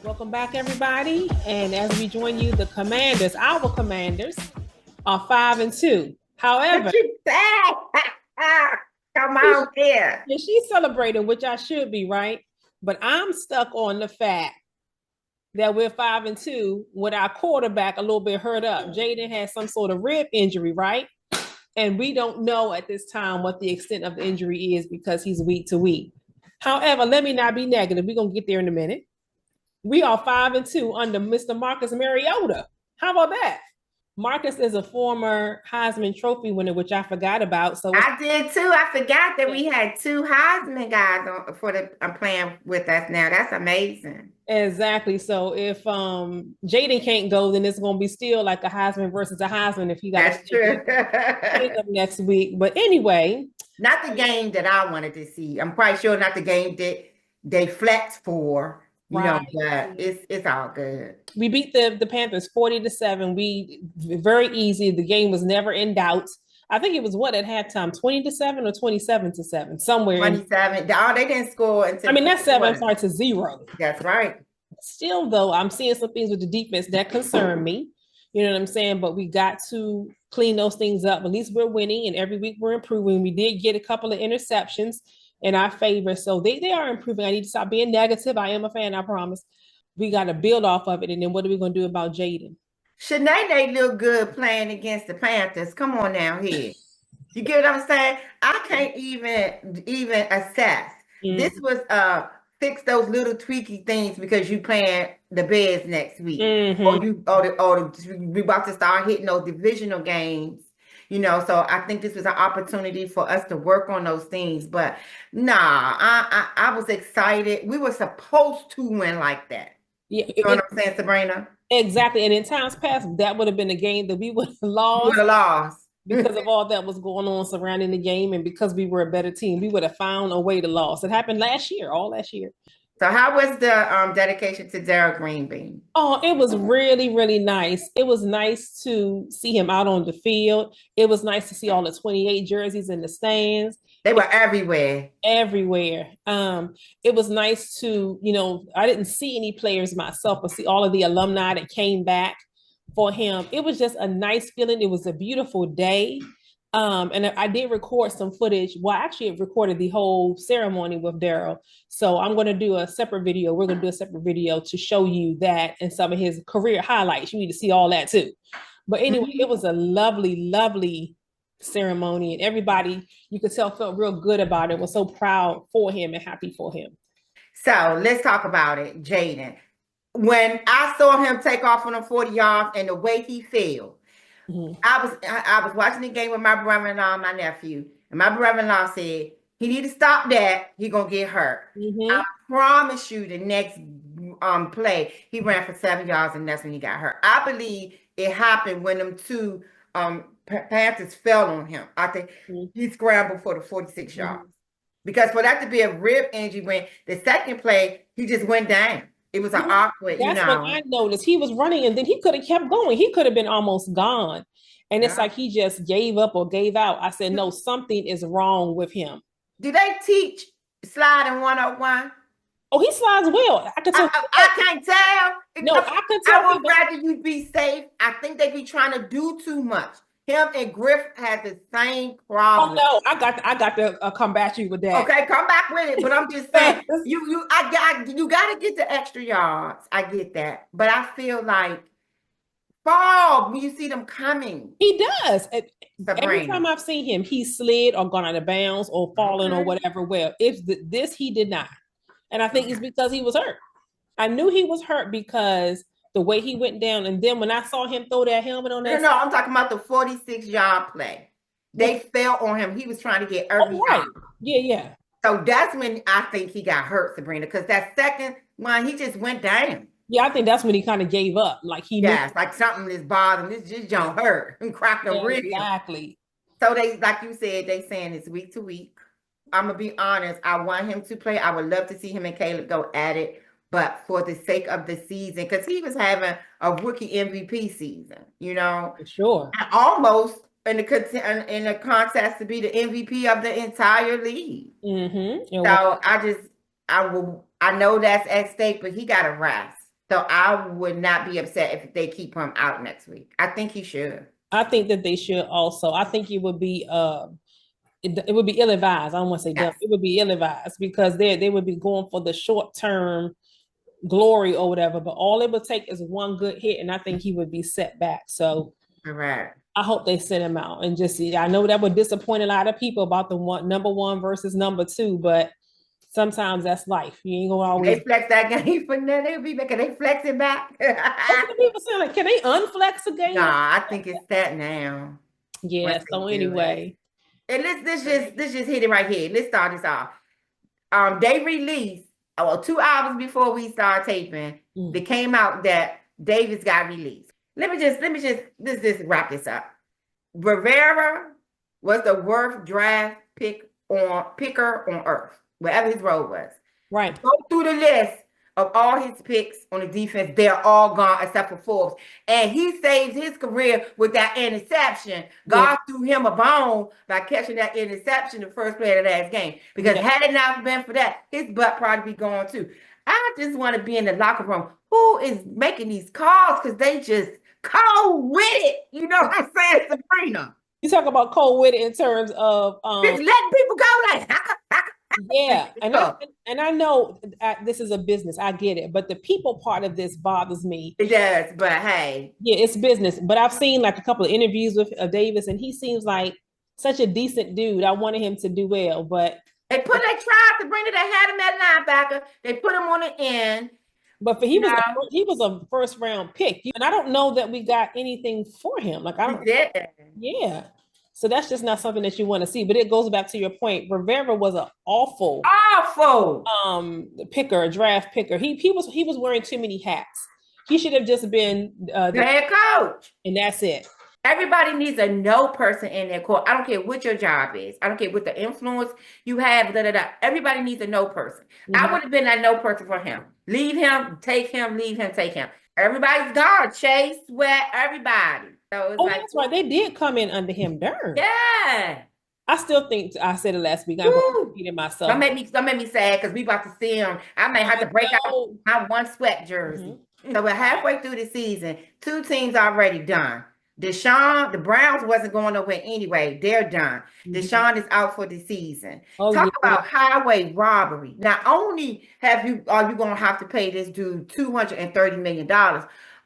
Welcome back, everybody. And as we join you, the commanders, our commanders, are 5-2. However, What you say? Come on here. she's celebrating, which I should be, right? But I'm stuck on the fact that we're 5-2 with our quarterback a little bit hurt up. Jayden has some sort of rib injury, right? And we don't know at this time what the extent of the injury is because he's week to week. However, let me not be negative. We're gonna get there in a minute. We are 5-2 under Mr. Marcus Mariota. How about that? Marcus is a former Heisman Trophy winner, which I forgot about. So I did too. I forgot that we had two Heisman guys for the playing with us now. That's amazing. exactly. So if Jayden can't go, then it's gonna be still like a Heisman versus a Heisman if he got to That's true. pick up next week. But anyway, Not the game that I wanted to see. I'm quite sure not the game that they flexed for, right. but it's all good. We beat the Panthers 40-7. We very easy. The game was never in doubt. I think it was what at halftime, 20-7 or 27-7, somewhere. 27. Oh, they didn't score until that's 7-0. That's right. Still, though, I'm seeing some things with the defense that concern me. You know what I'm saying? But we got to clean those things up. At least we're winning, and every week we're improving. We did get a couple of interceptions in our favor, so they are improving. I need to stop being negative. I am a fan, I promise. We got to build off of it, and then what are we going to do about Jayden? Shanae look good playing against the Panthers. Come on now here. You get what I'm saying? I can't even assess. This was fix those little tweaky things because you playing the Bears next week. We about to start hitting those divisional games. So I think this was an opportunity for us to work on those things. But nah, I was excited. We were supposed to win like that. Yeah, you know what I'm saying, Sabrina? Exactly. And in times past, that would have been a game that we would have lost. We would have lost. Because of all that was going on surrounding the game and because we were a better team, we would have found a way to lose. It happened all last year. So how was the dedication to Darrell Green being? Oh, it was really, really nice. It was nice to see him out on the field. It was nice to see all the 28 jerseys in the stands. They were everywhere. Everywhere. It was nice to, I didn't see any players myself, but see all of the alumni that came back for him. It was just a nice feeling. It was a beautiful day. And I did record some footage. Well, I actually recorded the whole ceremony with Darrell. So I'm going to do a separate video. We're going to do a separate video to show you that and some of his career highlights. You need to see all that too. But anyway, it was a lovely, lovely ceremony. And everybody, you could tell, felt real good about it. Was so proud for him and happy for him. So let's talk about it, Jayden. When I saw him take off on the 40 yards and the way he fell, I was watching the game with my brother-in-law and my nephew, and my brother-in-law said he need to stop that. He gonna get hurt. I promise you, the next play he ran for 7 yards, and that's when he got hurt. I believe it happened when them two Panthers fell on him. I think he scrambled for the 46 yards because for that to be a rib injury, when the second play he just went down. It was an awkward, That's what I noticed. He was running and then he could have kept going. He could have been almost gone. And it's like he just gave up or gave out. I said, no, something is wrong with him. Do they teach sliding 101? Oh, he slides well. I can't tell. No, I can tell. I would rather you be safe. I think they be trying to do too much. Him and Griff had the same problem. Oh no, I got to combat you with that. Okay, come back with it. But I'm just saying, you got to get the extra yards. I get that, but I feel like fall when you see them coming. He does. Every time I've seen him, he slid or gone out of bounds or fallen or whatever. Well, if this he did not, and I think it's because he was hurt. I knew he was hurt because the way he went down, and then when I saw him throw that helmet on that, no, I'm talking about the 46-yard play. They fell on him. He was trying to get every right. Yeah. So that's when I think he got hurt, Sabrina, because that second one, he just went down. Yeah, I think that's when he kind of gave up. Like like something is bothering. This just don't hurt and crack the rib. Exactly. So they, like you said, they saying it's week to week. I'm gonna be honest. I want him to play. I would love to see him and Caleb go at it. But for the sake of the season, because he was having a rookie MVP season, For sure, and almost in the contest to be the MVP of the entire league. So I know that's at stake, but he got to rest. So I would not be upset if they keep him out next week. I think he should. I think that they should also. I think it would be ill-advised. I don't want to say dumb. Yes. It would be ill-advised because they would be going for the short-term glory or whatever. But all it would take is one good hit, and I think he would be set back. So Correct. I hope they send him out and just see. I know that would disappoint a lot of people about the number one versus number two, but sometimes that's life. You ain't gonna always. They flex that game for now. They'll be making they flex it back. People saying like, can they unflex a game? Nah, I think it's set now. Yeah. So anyway, and let's just hit it right here. Let's start this off. They released 2 hours before we start taping. They came out that Davis got released. Let me just wrap this up. Rivera was the worst draft picker on earth, wherever his role was. Right. Go through the list of all his picks on the defense. They're all gone except for Forbes. And he saved his career with that interception. God threw him a bone by catching that interception the first play of the last game. Because had it not been for that, his butt probably be gone too. I just want to be in the locker room. Who is making these calls? Because they just cold with it. You know what I'm saying, Sabrina? You talk about cold with it in terms of just letting people go like yeah, and I know this is a business. I get it, but the people part of this bothers me. It does, but hey, yeah, it's business. But I've seen like a couple of interviews with Davis, and he seems like such a decent dude. I wanted him to do well, but they tried to bring it. They had him at linebacker. They put him on the end. But he was a first round pick, and I don't know that we got anything for him. Like I don't. Yeah. So that's just not something that you want to see. But it goes back to your point. Rivera was an awful picker, a draft picker. He was wearing too many hats. He should have just been the head coach. And that's it. Everybody needs a no person in their court. I don't care what your job is. I don't care what the influence you have. Everybody needs a no person. I would have been that no person for him. Leave him, take him, leave him, take him. Everybody's gone. Chase, Sweat, everybody. So that's right. They did come in under him. Darn. Yeah. I still think I said it last week. I'm repeating myself. Don't make me sad because we about to see him. I may have to break out my one Sweat jersey. So we're halfway through the season. 2 teams already done. Deshaun, the Browns wasn't going nowhere anyway. They're done. Deshaun is out for the season. Talk about highway robbery. Not only are you going to have to pay this dude $230 million,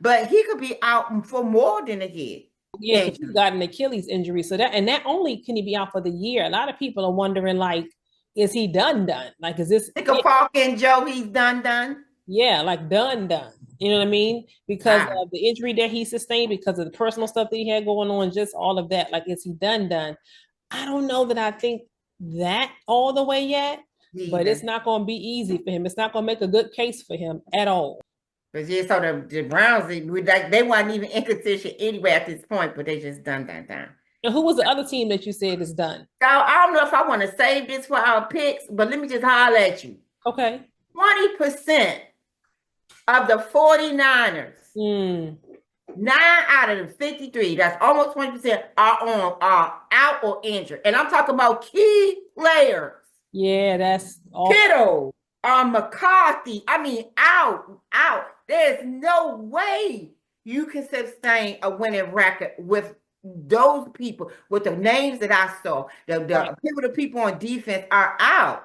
but he could be out for more than a year. Yeah, he's got an Achilles injury. So that only can he be out for the year. A lot of people are wondering, like, is he done? Like, is this Park and Joe? He's done. Yeah, like done. You know what I mean? Because of the injury that he sustained, because of the personal stuff that he had going on, just all of that. Like, is he done? I don't know that I think that all the way yet, but it's not going to be easy for him. It's not going to make a good case for him at all. But yeah, so the Browns, they weren't even in contention anyway at this point, but they just done. And who was the other team that you said is done? So I don't know if I want to save this for our picks, but let me just holler at you. Okay. 20% of the 49ers, 9 out of the 53, that's almost 20%, are out or injured. And I'm talking about key players. Yeah, that's awful. Kittle, McCarthy, out. There's no way you can sustain a winning record with those people, with the names that I saw. The people on defense are out.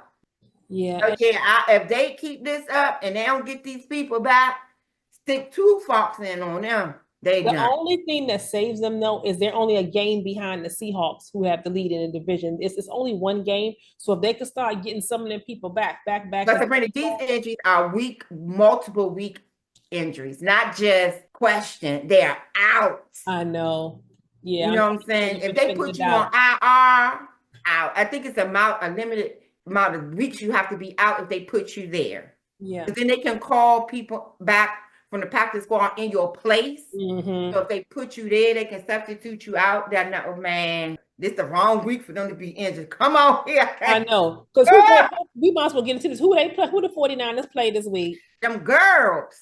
Yeah. So if they keep this up and they don't get these people back, stick 2 forks in on them. The only thing that saves them, though, is they're only a game behind the Seahawks, who have the lead in the division. It's only 1 game. So if they could start getting some of them people back. But Sabrina, these injuries are multiple week injuries, not just question. They're out. I know. Yeah. You know what I'm saying? If they put you on IR, out. I think it's a limited amount of weeks you have to be out if they put you there. Yeah. But then they can call people back from the practice squad in your place. So if they put you there, they can substitute you out. They're not, this is the wrong week for them to be injured. Come on here. I know. Because we might as well get into this. Who they play? Who the 49ers play this week? Them girls.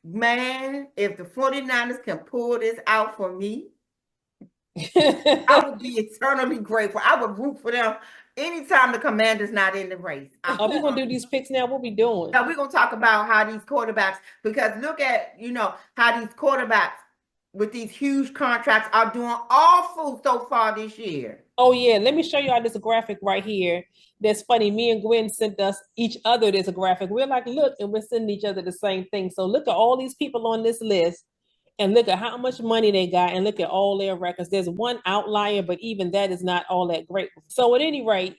Man, if the 49ers can pull this out for me, I would be eternally grateful. I would root for them anytime the Commander's not in the race. Are we gonna do these picks now? What we doing? Now we're gonna talk about how these quarterbacks, because look at how these quarterbacks with these huge contracts are doing awful so far this year. Oh yeah, let me show you all this graphic right here. That's funny. Me and Gwen sent us each other this graphic. We're like, look, and we're sending each other the same thing. So look at all these people on this list and look at how much money they got and look at all their records. There's one outlier, but even that is not all that great. So at any rate,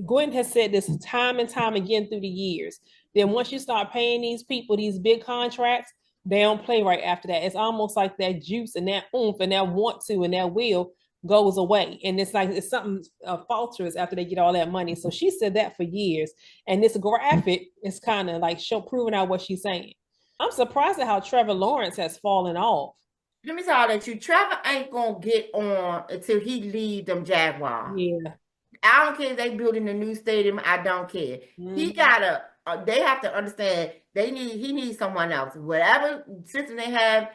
Gwen has said this time and time again through the years. Then once you start paying these people these big contracts, they don't play right after that. It's almost like that juice and that oomph and that want to and that will goes away. And it's like it's something falters after they get all that money. So she said that for years. And this graphic is kind of like proving out what she's saying. I'm surprised at how Trevor Lawrence has fallen off. Let me tell you, Trevor ain't gonna get on until he leave them Jaguars. Yeah. I don't care if they building a new stadium. I don't care. He gotta. They have to understand. He needs someone else. Whatever system they have,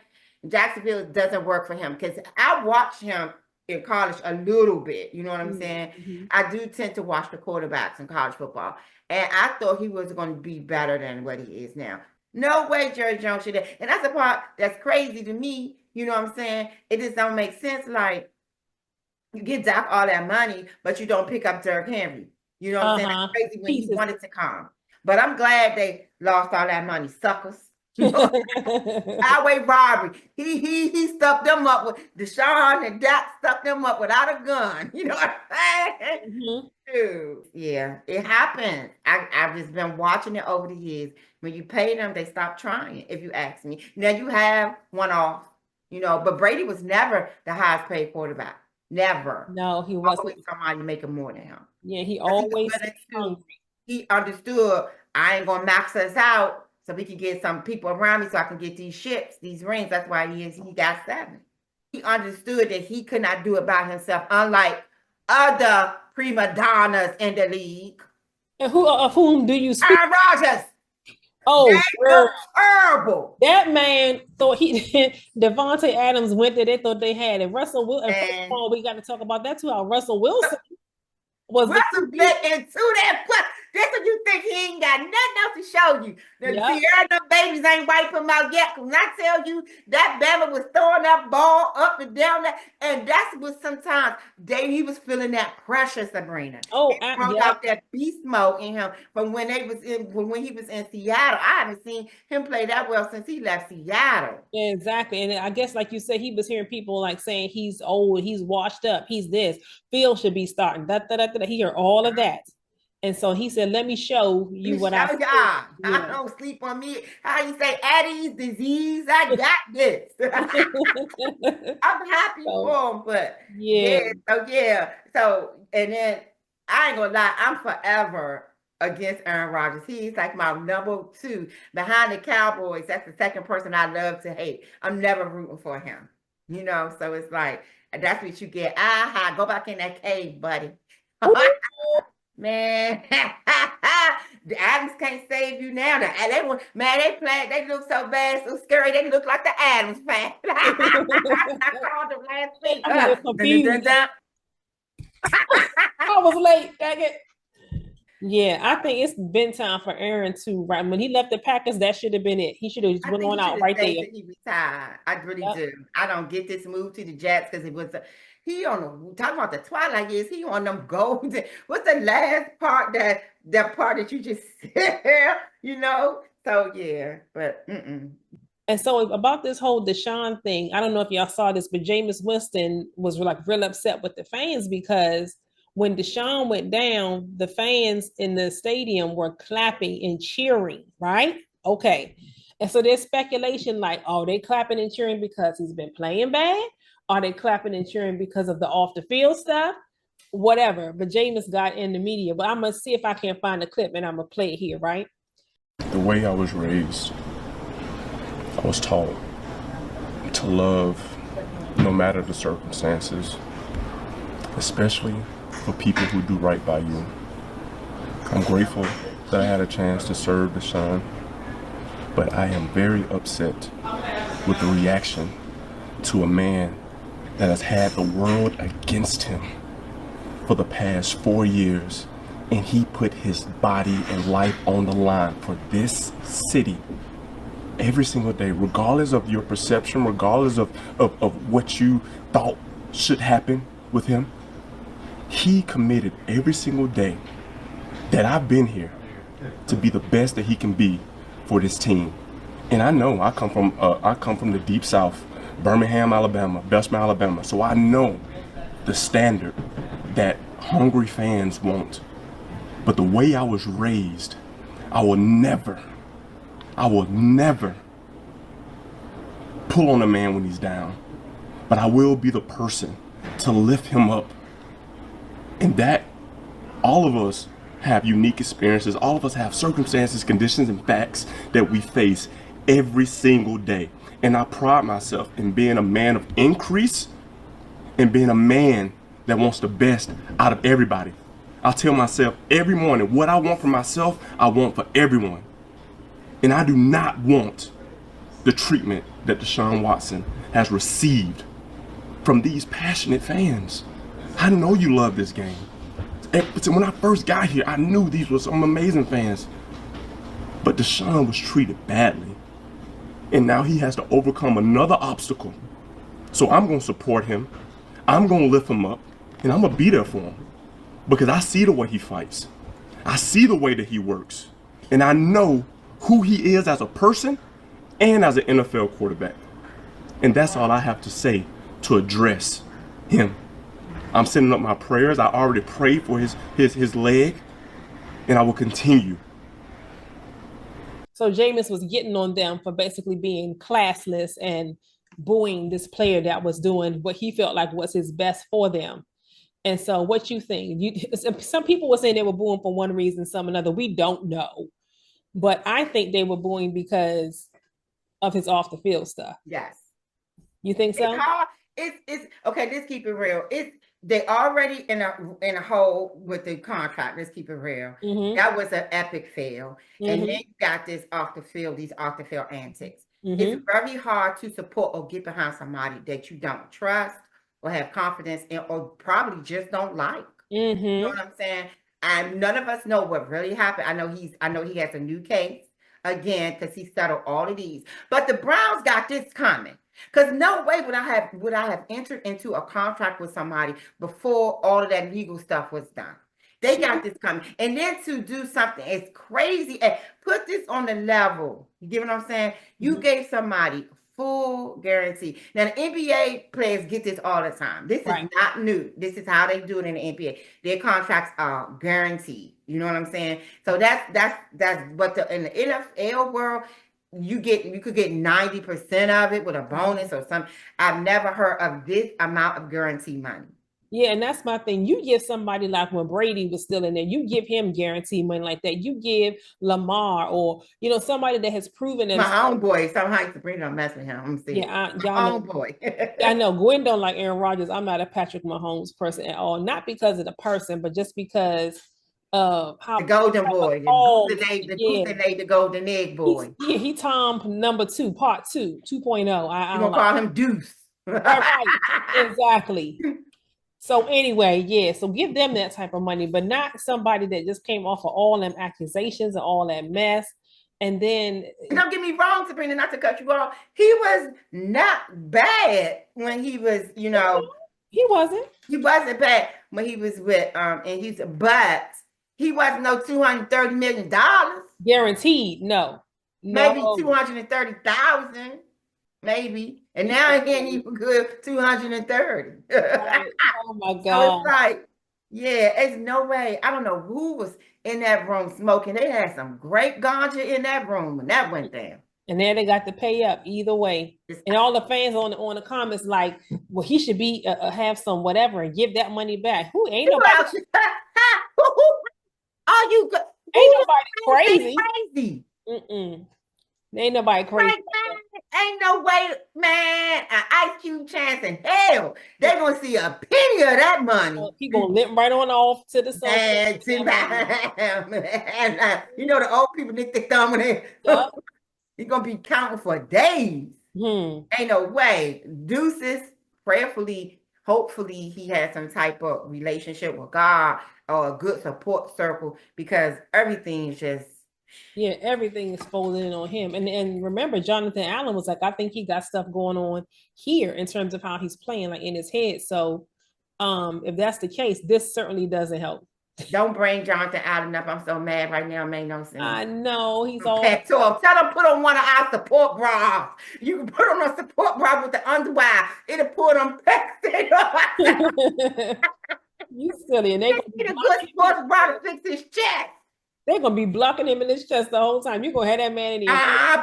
Jacksonville doesn't work for him. Because I watched him in college a little bit. You know what I'm saying? I do tend to watch the quarterbacks in college football, and I thought he was going to be better than what he is now. No way, Jerry Jones should have. And that's the part that's crazy to me. You know what I'm saying? It just don't make sense. Like, you get Dak all that money, but you don't pick up Derrick Henry. You know what I'm saying? That's crazy when he wanted to come. But I'm glad they lost all that money, suckers. Highway robbery. He stuffed them up with Deshaun, and Dak stuffed them up without a gun. You know what I'm saying? Dude, yeah, it happened. I've just been watching it over the years. When you pay them, they stop trying, if you ask me. Now you have one off, but Brady was never the highest paid quarterback. Never. No, he wasn't. Always somebody making more than him. Yeah, he always hungry. He understood, I ain't gonna max us out so we can get some people around me so I can get these ships, these rings. That's why he got 7. He understood that he could not do it by himself, unlike other prima donnas in the league. And of whom do you speak? Aaron Rodgers. Oh, terrible. That man thought Devontae Adams went there. They thought they had it. Russell Wilson. We got to talk about that too. How Russell Wilson Russell get into that. That's what you think, he ain't got nothing else to show you. The Sierra babies ain't wiped him out yet. When I tell you that Bama was throwing that ball up and down, and that's what sometimes he was feeling that pressure, Sabrina. Brought out that beast mode in him from when he was in Seattle. I haven't seen him play that well since he left Seattle. Yeah, exactly. And I guess, like you said, he was hearing people like saying he's old, he's washed up, he's this. Phil should be starting. He heard all of that. And so he said, let me show you what I got. I don't sleep on me. How you say, Addie's disease? I got this. I'm happy for him, but So, and then I ain't gonna lie, I'm forever against Aaron Rodgers. He's like my number 2 behind the Cowboys. That's the second person I love to hate. I'm never rooting for him. So it's like, that's what you get. Go back in that cave, buddy. Man, the Adams can't save you now. They look so bad, so scary. They look like the Adams fan. I called them last week. I was late. Dang it. Yeah, I think it's been time for Aaron to when he left the Packers. That should have been it. He should have just went on out right there. He retired. I really do. I don't get this move to the Jets because it was. He talking about the twilight years. He on them golden. What's the last part that part that you just said? So yeah, but. And so about this whole Deshaun thing, I don't know if y'all saw this, but Jameis Winston was like real upset with the fans because when Deshaun went down, the fans in the stadium were clapping and cheering, right? Okay. And so there's speculation like, oh, they clapping and cheering because he's been playing bad? Are they clapping and cheering because of the off the field stuff? Whatever. But Jameis got in the media. But I'm going to see if I can find a clip and I'm going to play it here, right? The way I was raised, I was taught to love no matter the circumstances, especially for people who do right by you. I'm grateful that I had a chance to serve Deshaun, but I am very upset with the reaction to a man that has had the world against him for the past 4 years, and he put his body and life on the line for this city every single day, regardless of your perception, regardless of what you thought should happen with him. He committed every single day that I've been here to be the best that he can be for this team. And I know I come from the deep south, Birmingham, Alabama, Belmont, Alabama. So I know the standard that hungry fans want. But the way I was raised, I will never pull on a man when he's down. But I will be the person to lift him up. And that, all of us have unique experiences. All of us have circumstances, conditions, and facts that we face every single day. And I pride myself in being a man of increase and being a man that wants the best out of everybody. I tell myself every morning, what I want for myself, I want for everyone. And I do not want the treatment that Deshaun Watson has received from these passionate fans. I know you love this game. When I first got here, I knew these were some amazing fans. But Deshaun was treated badly. And now he has to overcome another obstacle. So I'm going to support him. I'm going to lift him up. And I'm going to be there for him. Because I see the way he fights. I see the way that he works. And I know who he is as a person and as an NFL quarterback. And that's all I have to say to address him. I'm sending up my prayers. I already prayed for his leg, and I will continue. So Jameis was getting on them for basically being classless and booing this player that was doing what he felt like was his best for them. And so what you think? Some people were saying they were booing for one reason, some another. We don't know. But I think they were booing because of his off the field stuff. Yes. You think so? It's hard. It's okay, let's keep it real. They already in a hole with the contract. Let's keep it real. Mm-hmm. That was an epic fail. Mm-hmm. And then you got these off the field antics. Mm-hmm. It's very hard to support or get behind somebody that you don't trust or have confidence in or probably just don't like. Mm-hmm. You know what I'm saying? And none of us know what really happened. I know he has a new case again because he settled all of these. But the Browns got this coming. Because no way would I have entered into a contract with somebody before all of that legal stuff was done. They got this coming. And then to do something as crazy and put this on the level. You get what I'm saying? You mm-hmm. gave somebody full guarantee. Now the NBA players get this all the time. This is not new. This is how they do it in the NBA. Their contracts are guaranteed. You know what I'm saying? So that's what in the NFL world. You could get 90% of it with a bonus or something. I've never heard of this amount of guarantee money. Yeah, and that's my thing. You give somebody like when Brady was still in there, you give him guarantee money like that. You give Lamar or somebody that has proven that my own boy. Somehow Sabrina don't mess with him. I'm saying, my own boy. I know Gwen don't like Aaron Rodgers. I'm not a Patrick Mahomes person at all. Not because of the person, but just because how the golden boy, the golden egg boy. He Tom number 2, part 2, 2.0. You gonna call him Deuce? Right, exactly. So anyway, so give them that type of money, but not somebody that just came off of all them accusations and all that mess. And then don't get me wrong, Sabrina, not to cut you off. He was not bad when he was, he wasn't. He wasn't bad when he was with but he wasn't no $230 million. Guaranteed, no. Maybe 230,000, maybe. And now again, he was good 230. Right. Oh my God! So it's like, it's no way. I don't know who was in that room smoking. They had some great ganja in that room when that went down. And then they got to pay up either way. And all the fans on the comments like, well, he should be have some whatever and give that money back. Who ain't nobody? Ain't nobody crazy. Ain't nobody crazy. Ain't no way, man. An Ice Cube chance in hell. They're gonna see a penny of that money. He gonna limp right on off to the side. And the old people nick their thumb in it. Yep. He's gonna be counting for days. Ain't no way. Deuces, prayerfully, hopefully he has some type of relationship with God or a good support circle, because everything's just Yeah, everything is folding in on him. And remember, Jonathan Allen was like, I think he got stuff going on here in terms of how he's playing, like in his head. So if that's the case, this certainly doesn't help. don't bring Jonathan Allen up. I'm so mad right now. It made no sense. I know he's all Tell them put on one of our support bras. You can put on a support bra with the underwear. It'll put them pecs. You silly, and Get a good sports bra to fix his chest. They're gonna be blocking him in his chest the whole time. You're gonna have that man in here.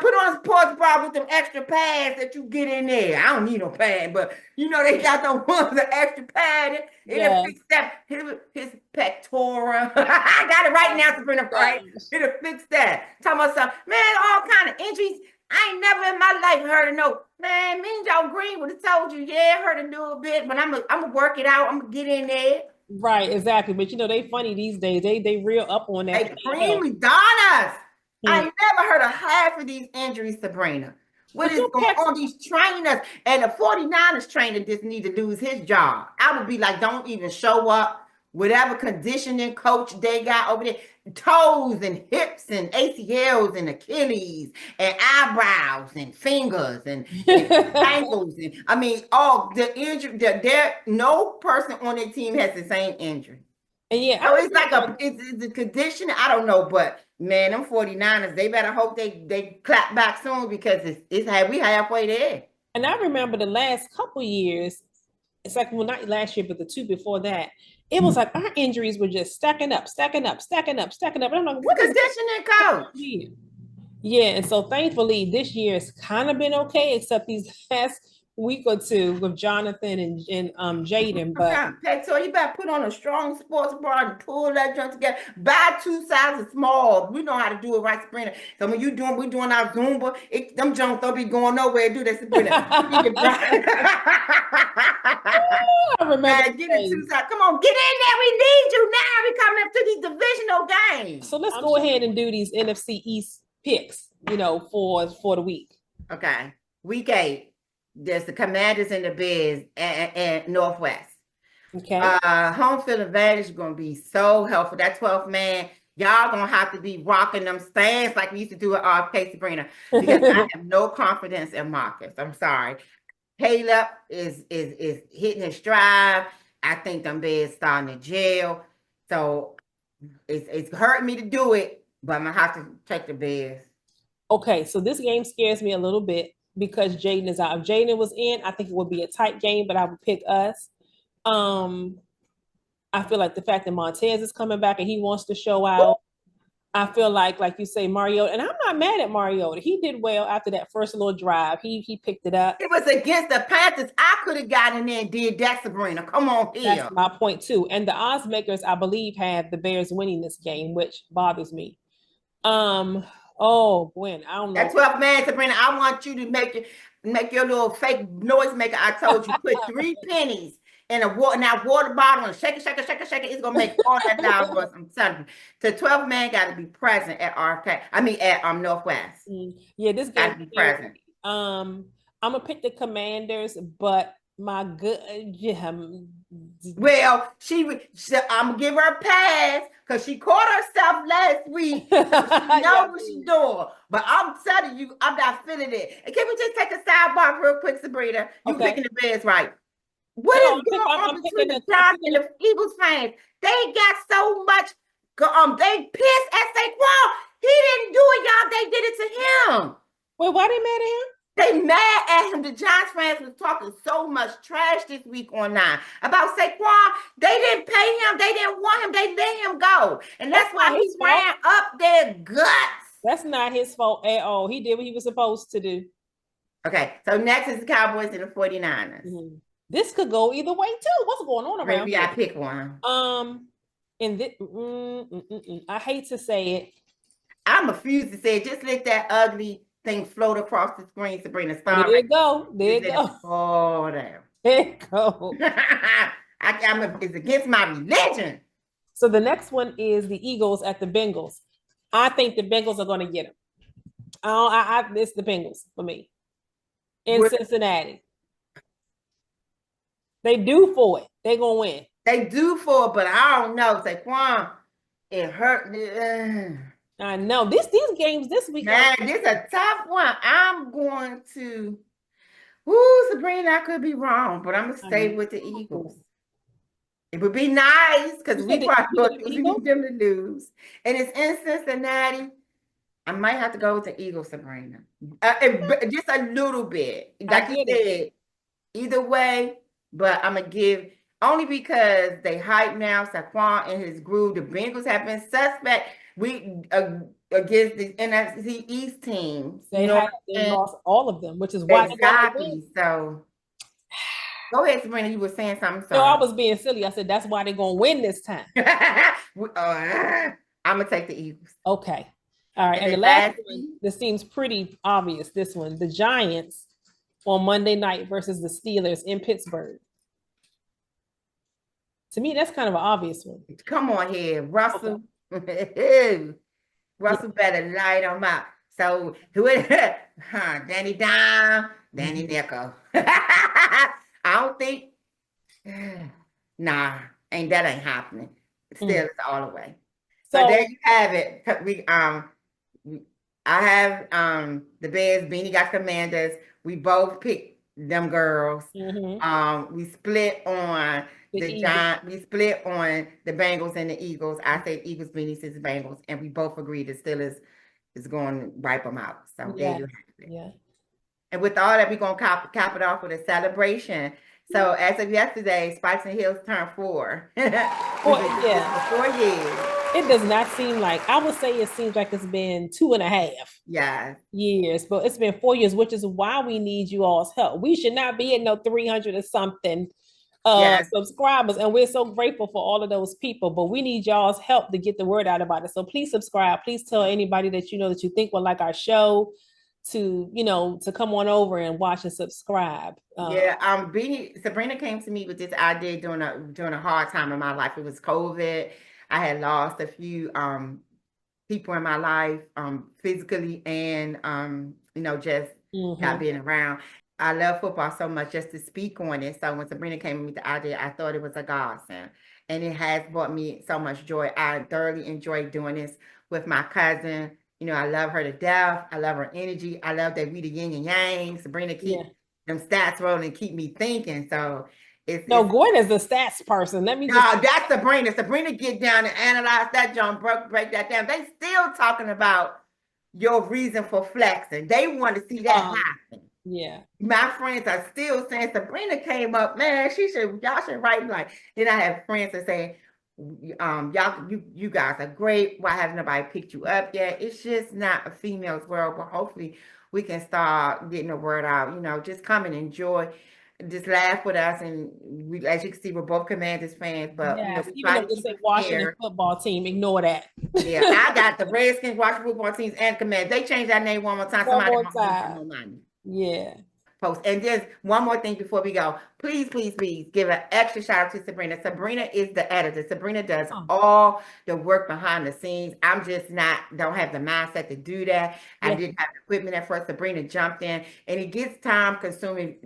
Put on a sports bra with them extra pads that you get in there. I don't need no pad, but you know they got those ones the extra pad. It'll fix that his pectoral. I got it right now, Sabrina. Right? It'll fix that. Talking about something, man. All kind of injuries. I ain't never in my life heard of no man. Me and Darrell Green would have told you, yeah, I heard a little bit, but I'm gonna work it out. I'm gonna get in there. Right, exactly. But you know, they funny these days. They real up on that. Hey, Green Madonnas. I never heard of half of these injuries, Sabrina. What is going on? These trainers and the 49ers trainer just need to lose his job. I would be like, don't even show up. Whatever conditioning coach they got over there, toes and hips and ACLs and Achilles and eyebrows and fingers and ankles. And I mean, all the injury, there no person on their team has the same injury. And yeah, so it's like it's a condition. I don't know, but man, them 49ers, they better hope they clap back soon, because we halfway there. And I remember the last couple years, it's like, well, not last year, but the two before that, it was like our injuries were just stacking up. And I'm like, what conditioning coach? Yeah, and so thankfully this year has kind of been okay, except these past week or two with Jonathan and Jayden. But okay, so you better put on a strong sports bra and pull that joint together. Buy 2 sizes small. We know how to do it, right, Sabrina? So when we're doing our Zumba, them joints don't be going nowhere. Do that, Sabrina. I remember. Get it 2 sizes. Come on, get in there. We need you now. We coming up to these divisional games. So let's go ahead and do these NFC East picks, for the week. Okay, week 8. There's the Commanders and the Bears and Northwest. Okay. Home field advantage is going to be so helpful. That 12th man, y'all going to have to be rocking them stands like we used to do at RFK, Sabrina, because I have no confidence in Marcus. I'm sorry. Caleb is hitting his stride. I think them Bears starting to jail. So it's hurting me to do it, but I'm going to have to take the Bears. Okay, so this game scares me a little bit, because Jayden is out. If Jayden was in, I think it would be a tight game, but I would pick us. I feel like the fact that Montez is coming back and he wants to show out. I feel like you say, Mariota, and I'm not mad at Mariota. He did well after that first little drive. He picked it up. It was against the Panthers. I could have gotten in there and did that, Sabrina. Come on here. That's my point too. And the odds makers, I believe, have the Bears winning this game, which bothers me. Oh, Gwen, I don't know. That 12th man, Sabrina, I want you to make your little fake noise maker. I told you, put 3 pennies in that water bottle and shake it. It's gonna make all that loud noise. I'm telling you. The 12th man got to be present at RFK. I mean at Northwest. Yeah, this game got to be present. I'm gonna pick the Commanders, but my good well, I'm gonna give her a pass because she caught herself last week. She knows what she's doing. But I'm telling you, I'm not feeling it. And can we just take a sidebar real quick, Sabrina? You picking the Bears, right? What is going on between the Giants and the Eagles fans? They got so much. They pissed at Saquon. He didn't do it, y'all. They did it to him. Wait, why they mad at him? They mad at him. The Giants fans was talking so much trash this week online about Saquon. They didn't pay him. They didn't want him. They let him go. And that's why he ran up their guts. That's not his fault at all. He did what he was supposed to do. Okay, so next is the Cowboys and the 49ers. Mm-hmm. This could go either way too. What's going on around here? Maybe I pick one. I hate to say it. I'm refused to say it. Just let that ugly thing float across the screen, Sabrina. Stop. There you go. Oh, damn. There you go. It's against my religion. So the next one is the Eagles at the Bengals. I think the Bengals are going to get them. It's the Bengals for me in Cincinnati. They do for it. They're gonna win. They do for it, but I don't know. Saquon, it hurt me. I know. These games this week. Man, this is a tough one. I'm going to. Woo, Sabrina, I could be wrong, but I'm gonna stay with the Eagles. It would be nice because we probably need them to lose. And it's in Cincinnati. I might have to go with the Eagles, Sabrina. Just a little bit. Like you said, either way, but I'm going to give, only because they hype now, Saquon and his groove. The Bengals have been suspect against the NFC East teams. They lost all of them, which is why exactly. So go ahead, Sabrina. You were saying something. No, I was being silly. I said that's why they're gonna win this time. I'm gonna take the Eagles. Okay. All right. And the last one, this seems pretty obvious. This one, the Giants on Monday night versus the Steelers in Pittsburgh. To me, that's kind of an obvious one. Come on here, Russell. Okay. Russell better light them out. So who is Danny Dime, Danny Nickel. I don't think nah, ain't happening. Still it's all the way. So there you have it. I have the Bears, Beanie got Commanders. We both picked them girls. We split on the Giants. We split on the Bengals and the Eagles. I say Eagles, Beanie says Bengals, and we both agreed the Steelers is going to wipe them out. So there you have it. Yeah. And with all that, we're going to cap it off with a celebration. So as of yesterday, Spikes and Hills turned 4. 4 years. It does not seem like, I would say it seems like it's been 2.5 years, but it's been 4 years, which is why we need you all's help. We should not be at no 300 or something subscribers, and we're so grateful for all of those people, but we need y'all's help to get the word out about it. So please subscribe. Please tell anybody that you know that you think will like our show to come on over and watch and subscribe. Sabrina came to me with this idea during a hard time in my life. It was COVID. I had lost a few people in my life, physically and just not being around. I love football so much just to speak on it. So when Sabrina came to me with the idea, I thought it was a godsend. And it has brought me so much joy. I thoroughly enjoy doing this with my cousin. I love her to death. I love her energy. I love that we the yin and yang. Sabrina keep them stats rolling and keep me thinking. So Gwen is the stats person. That's Sabrina. Sabrina get down and analyze that, John, break that down. They still talking about your reason for flexing. They want to see that happen. Yeah. My friends are still saying Sabrina came up, man, y'all should write like. Then I have friends that say, y'all, you guys are great. Why hasn't nobody picked you up yet? It's just not a female's world, but hopefully we can start getting the word out. Just come and enjoy, just laugh with us. And we, as you can see, we're both Commanders fans, but even if it's a Washington football team, ignore that. I got the Redskins, Washington football teams, and Commanders. They changed that name one more time. Somebody more money. Yeah. Post. And just one more thing before we go. Please, please, please give an extra shout out to Sabrina. Sabrina is the editor. Sabrina does all the work behind the scenes. I'm just don't have the mindset to do that. Yeah. I didn't have the equipment at first. Sabrina jumped in, and it gets time consuming,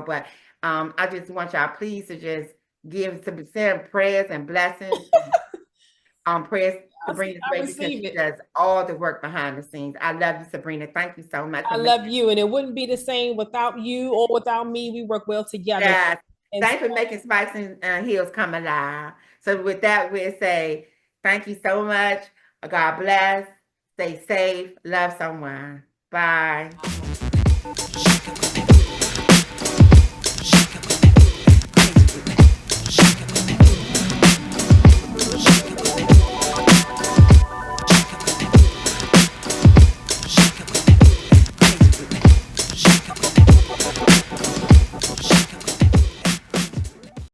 but I just want y'all please to just give some prayers and blessings. Prayers. Sabrina's great because she does all the work behind the scenes. I love you, Sabrina. Thank you so much. I love you, and it wouldn't be the same without you or without me. We work well together. Yes. Thanks for making Spikes and Heels come alive. So with that, we'll say thank you so much. God bless. Stay safe. Love someone. Bye.